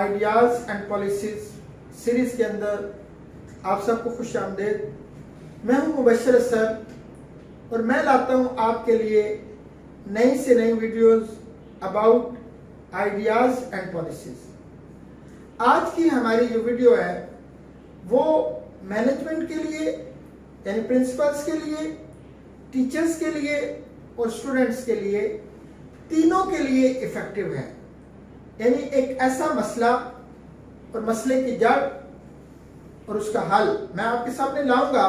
Ideas and policies series के अंदर आप सबको खुश आमदेद। मैं हूं मुबशर असद और मैं लाता हूं आपके लिए नई से नई videos about ideas and policies. आज की हमारी जो वीडियो है वो मैनेजमेंट के लिए यानी प्रिंसिपल्स के लिए, टीचर्स के लिए और स्टूडेंट्स के लिए, तीनों के लिए इफेक्टिव है। यानी एक ऐसा मसला और मसले की जड़ और उसका हल मैं आपके सामने लाऊंगा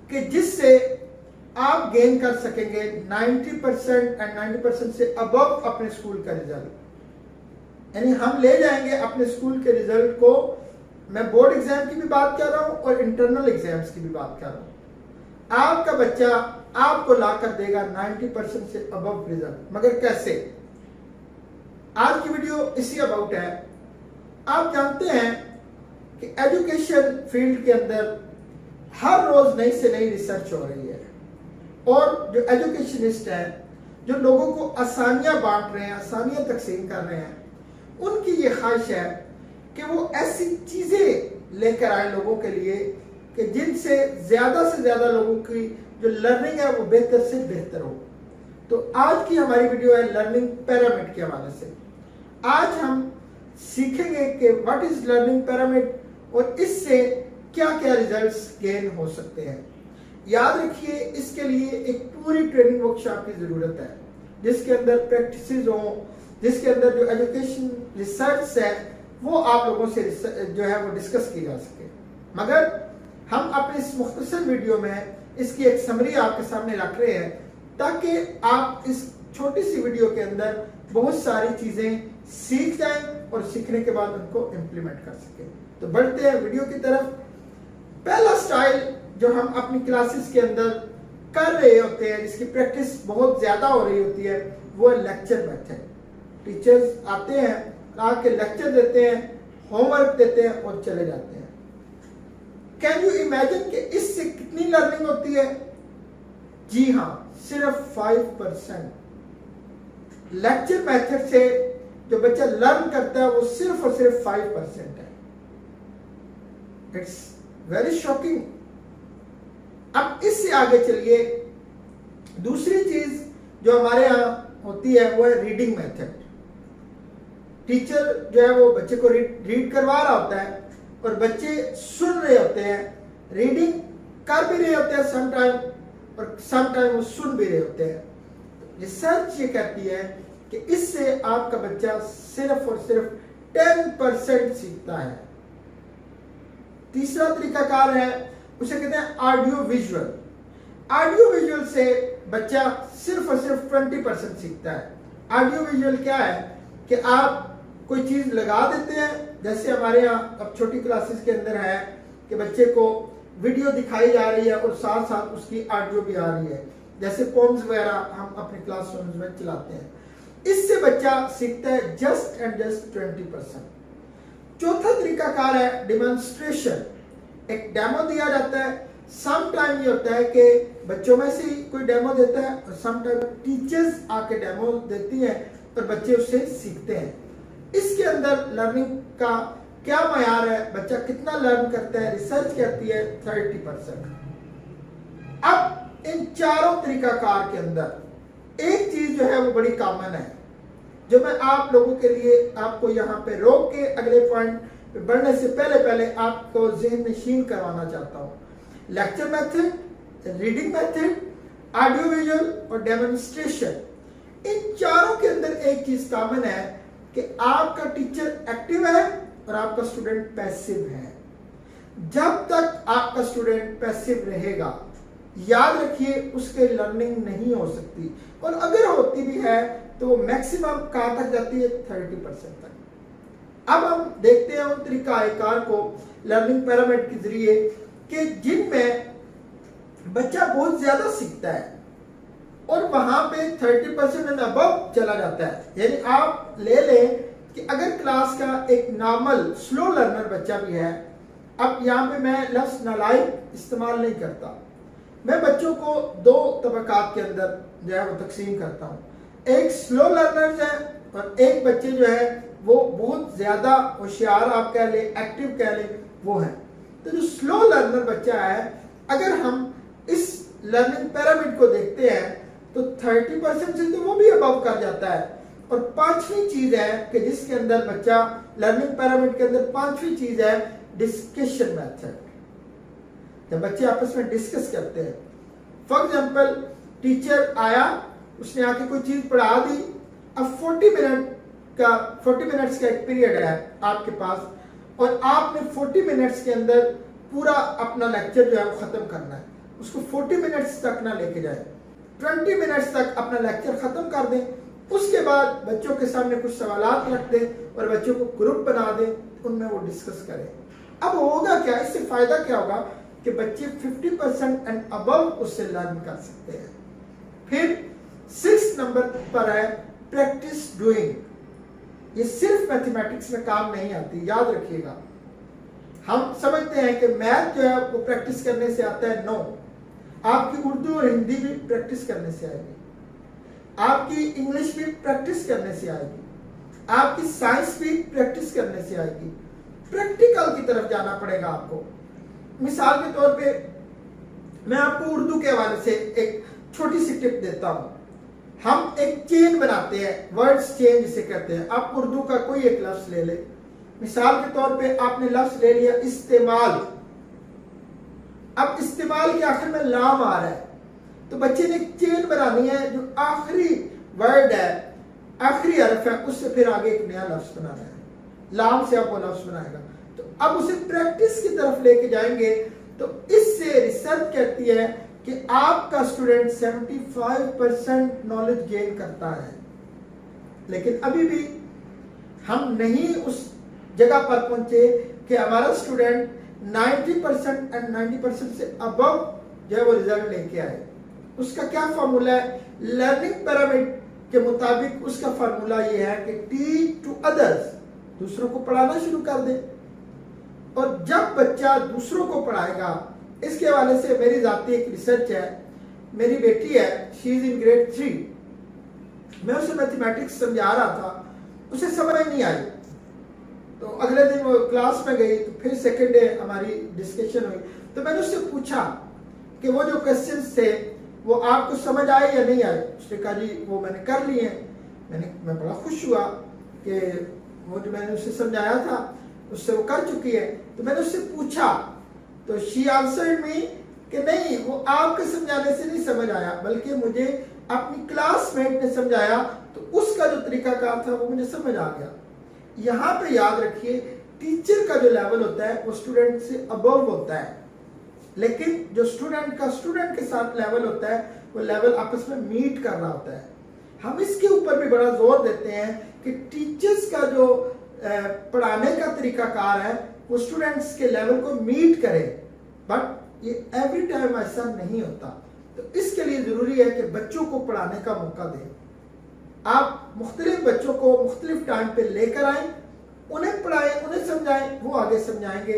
कि जिससे आप गेन कर सकेंगे 90% एंड 90% से अबव अपने स्कूल का रिजल्ट। यानी हम ले जाएंगे अपने स्कूल के रिजल्ट को, मैं बोर्ड एग्जाम की भी बात कर रहा हूं और इंटरनल एग्जाम्स की भी बात कर रहा हूं। आपका बच्चा आपको लाकर देगा 90% से अबव रिजल्ट। मगर कैसे? आज की वीडियो इसी अबाउट है। आप जानते हैं कि एजुकेशन फील्ड के अंदर हर रोज नई से नई रिसर्च हो रही है और जो एजुकेशनिस्ट हैं, जो लोगों को आसानियां बांट रहे हैं, आसानियां तकसीम कर रहे हैं, उनकी ये ख्वाहिश है कि वो ऐसी चीजें लेकर आए लोगों के लिए कि जिनसे ज्यादा लोगों की जो लर्निंग है वो बेहतर से बेहतर हो। तो आज की हमारी वीडियो है लर्निंग पिरामिड के हवाले से। आज हम सीखेंगे कि व्हाट इज लर्निंग पिरामिड और इससे क्या क्या रिजल्ट्स गेन हो सकते हैं। याद रखिए, इसके लिए एक पूरी ट्रेनिंग वर्कशॉप की जरूरत है जिसके अंदर प्रैक्टिसेस हो, जिसके अंदर जो एजुकेशन रिसर्च है वो आप लोगों से जो है वो डिस्कस की जा सके। मगर हम अपनी इस मुख्तसर वीडियो में इसकी एक समरी आपके सामने रख रहे हैं ताकि आप इस छोटी सी वीडियो के अंदर बहुत सारी चीजें सीख जाएं और सीखने के बाद उनको इम्प्लीमेंट कर सकें। तो बढ़ते हैं वीडियो की तरफ। पहला स्टाइल जो हम अपनी क्लासेस के अंदर कर रहे होते हैं, जिसकी प्रैक्टिस बहुत ज्यादा हो रही होती है, वो है लेक्चर मेथड। टीचर्स आते हैं, आके लेक्चर देते हैं, होमवर्क देते हैं और चले जाते हैं। कैन यू इमेजिन कि इससे कितनी लर्निंग होती है? जी हाँ, सिर्फ 5%। लेक्चर मेथड से जो बच्चा लर्न करता है वो सिर्फ और सिर्फ 5% है। It's very shocking. अब इससे आगे चलिए, दूसरी चीज जो हमारे यहां होती है वो है रीडिंग मेथड। टीचर जो है वो बच्चे को रीड करवा रहा होता है और बच्चे सुन रहे होते हैं, रीडिंग कर भी रहे होते हैं समटाइम और समटाइम वो सुन भी रहे होते हैं। रिसर्च ये कहती है कि इससे आपका बच्चा सिर्फ और सिर्फ 10% सीखता है। तीसरा तरीकाकार है, उसे कहते हैं ऑडियो विजुअल। ऑडियो विजुअल से बच्चा सिर्फ और सिर्फ 20% सीखता है। ऑडियो विजुअल क्या है कि आप कोई चीज लगा देते हैं, जैसे हमारे यहाँ अब छोटी क्लासेस के अंदर है कि बच्चे को वीडियो दिखाई जा रही है और साथ साथ उसकी ऑडियो भी आ रही है, जैसे पोम्स वगैरह हम अपने क्लासरूम्स में चलाते हैं। इससे बच्चा सीखता है जस्ट एंड जस्ट 20%। चौथा तरीकाकार है डेमोन्स्ट्रेशन। एक डेमो दिया जाता है। सम टाइम ये होता है कि बच्चों में से ही कोई डेमो देता है और सम टाइम टीचर्स आके डेमो देती हैं और बच्चे उससे सीखते हैं। इसके अंदर लर्निंग का क्या मयार है, बच्चा कितना लर्न करता है? रिसर्च कहती है 30%। अब इन चारों तरीकाकार के अंदर एक चीज जो है वो बड़ी कॉमन है, जो मैं आप लोगों के लिए आपको यहाँ पे रोक के अगले पॉइंट पे बढ़ने से पहले आपको ज़हन नशीन करवाना चाहता हूँ। Lecture method, reading method, audio visual और डेमोन्स्ट्रेशन, इन चारों के अंदर एक चीज कॉमन है कि आपका टीचर एक्टिव है और आपका स्टूडेंट पैसिव है। जब तक आपका स्टूडेंट पैसिव रहेगा, याद रखिए, उसके लर्निंग नहीं हो सकती, और अगर होती भी है तो मैक्सिमम कहां तक जाती है? 30% तक। अब हम देखते हैं उन तरीकाकार को लर्निंग पिरामिड के जरिए कि जिनमें बच्चा बहुत ज्यादा सीखता है और वहां पे 30% एंड अबव चला जाता है। यानी आप ले लें कि अगर क्लास का एक नॉर्मल स्लो लर्नर बच्चा भी है, अब यहाँ पे मैं लफ्ज नालायक इस्तेमाल नहीं करता, मैं बच्चों को दो तबकात के अंदर जो है वो तकसीम करता हूँ। एक स्लो लर्नर्स हैं और एक बच्चे जो है वो बहुत ज्यादा होशियार आप कह ले, एक्टिव कह ले, वो है। तो जो स्लो लर्नर बच्चा है, अगर हम इस लर्निंग पिरामिड को देखते हैं तो 30% से तो वो भी अबव कर जाता है। और पांचवी चीज है कि जिसके अंदर बच्चा लर्निंग पिरामिड के अंदर पांचवी चीज है डिस्कशन मेथड। जब बच्चे आपस में डिस्कस करते हैं, फॉर एग्जाम्पल टीचर आया, उसने आके कोई चीज पढ़ा दी, अब 40 मिनट्स का एक पीरियड है आपके पास और आपने 40 मिनट्स के अंदर पूरा अपना लेक्चर जो है वो खत्म करना है। उसको 40 मिनट्स तक ना लेके जाए, 20 मिनट्स तक अपना लेक्चर खत्म कर दें। उसके बाद बच्चों के सामने कुछ सवालात रख दें और बच्चों को ग्रुप बना दें, उनमें वो डिस्कस करें। अब होगा क्या, इससे फायदा क्या होगा कि बच्चे 50% एंड अबव उससे लर्न कर सकते हैं। फिर 6 नंबर पर है प्रैक्टिस डूइंग। ये सिर्फ मैथमेटिक्स में काम नहीं आती, याद रखिएगा। हम समझते हैं कि मैथ जो है वो प्रैक्टिस करने से आता है, नो। आपकी उर्दू और हिंदी भी प्रैक्टिस करने से आएगी, आपकी इंग्लिश भी प्रैक्टिस करने से आएगी, आपकी साइंस भी प्रैक्टिस करने से आएगी। प्रैक्टिकल की तरफ जाना पड़ेगा आपको। मिसाल के तौर पे मैं आपको उर्दू के हवाले से एक छोटी सी टिप देता हूं। हम एक चेन बनाते हैं, वर्ड्स चेन जिसे कहते हैं। आप उर्दू का कोई एक लफ्ज ले ले, मिसाल के तौर पे आपने लफ्ज ले लिया इस्तेमाल। अब इस्तेमाल के आखिर में लाम आ रहा है, तो बच्चे ने एक चेन बनानी है, जो आखिरी वर्ड है, आखिरी हरफ है, उससे फिर आगे एक नया लफ्ज बनाना है। लाम से आप वो लफ्ज बनाएगा। तो अब उसे प्रैक्टिस की तरफ लेके जाएंगे। तो इससे रिसर्च कहती है कि आपका स्टूडेंट 75% नॉलेज गेन करता है। लेकिन अभी भी हम नहीं उस जगह पर पहुंचे कि हमारा स्टूडेंट 90% एंड 90% से अबव जो है वो रिजल्ट लेके आए। उसका क्या फार्मूला है? लर्निंग पिरामिड के मुताबिक उसका फार्मूला ये है कि टीच टू अदर्स, दूसरों को पढ़ाना शुरू कर दे। और जब बच्चा दूसरों को पढ़ाएगा, इसके हवाले से मेरी जाती एक रिसर्च है। मेरी बेटी है, शी इज इन ग्रेड 3। मैं उसे मैथमेटिक्स समझा रहा था, उसे समझ नहीं आई। तो अगले दिन वो क्लास में गई, तो फिर सेकेंड डे हमारी डिस्कशन हुई। तो मैंने उससे पूछा कि वो जो क्वेश्चंस थे वो आपको समझ आए या नहीं आए। उसने कहा जी वो मैंने कर लिए हैं। मैं बड़ा खुश हुआ कि वो जो मैंने उसे समझाया था उससे वो कर चुकी है। तो मैंने उससे पूछा, तो शी आंसर्ड मी कि नहीं, वो आपके समझाने से नहीं समझ आया, बल्कि मुझे अपनी क्लासमेट ने समझाया, तो उसका जो तरीकाकार था वो मुझे समझ आ गया। यहाँ पे याद रखिए, टीचर का जो लेवल होता है वो स्टूडेंट से अबव होता है, लेकिन जो स्टूडेंट का स्टूडेंट के साथ लेवल होता है वो लेवल आपस में मीट कर रहा होता है। हम इसके ऊपर भी बड़ा जोर देते हैं कि टीचर्स का जो पढ़ाने का तरीकाकार है वो स्टूडेंट्स के लेवल को मीट करे, बट ये एवरी टाइम ऐसा नहीं होता। तो इसके लिए जरूरी है कि बच्चों को पढ़ाने का मौका दें। आप मुख्तलिफ बच्चों को मुख्तलिफ टाइम पे लेकर आए, उन्हें पढ़ाएं, उन्हें समझाएं, वो आगे समझाएंगे।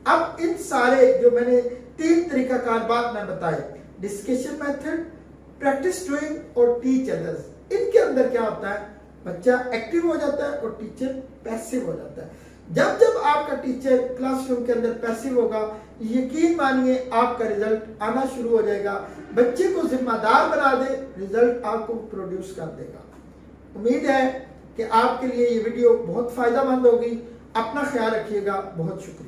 अब इन सारे जो मैंने 3 तरीकाकार बात मैं बताई, डिस्कशन मेथड, प्रैक्टिस डूइंग और टीच अदर्स, इनके अंदर क्या होता है, बच्चा एक्टिव हो जाता है और टीचर पैसिव हो जाता है। जब जब आपका टीचर क्लासरूम के अंदर पैसिव होगा, यकीन मानिए आपका रिजल्ट आना शुरू हो जाएगा। बच्चे को जिम्मेदार बना दे, रिजल्ट आपको प्रोड्यूस कर देगा। उम्मीद है कि आपके लिए ये वीडियो बहुत फायदेमंद होगी। अपना ख्याल रखिएगा। बहुत शुक्रिया।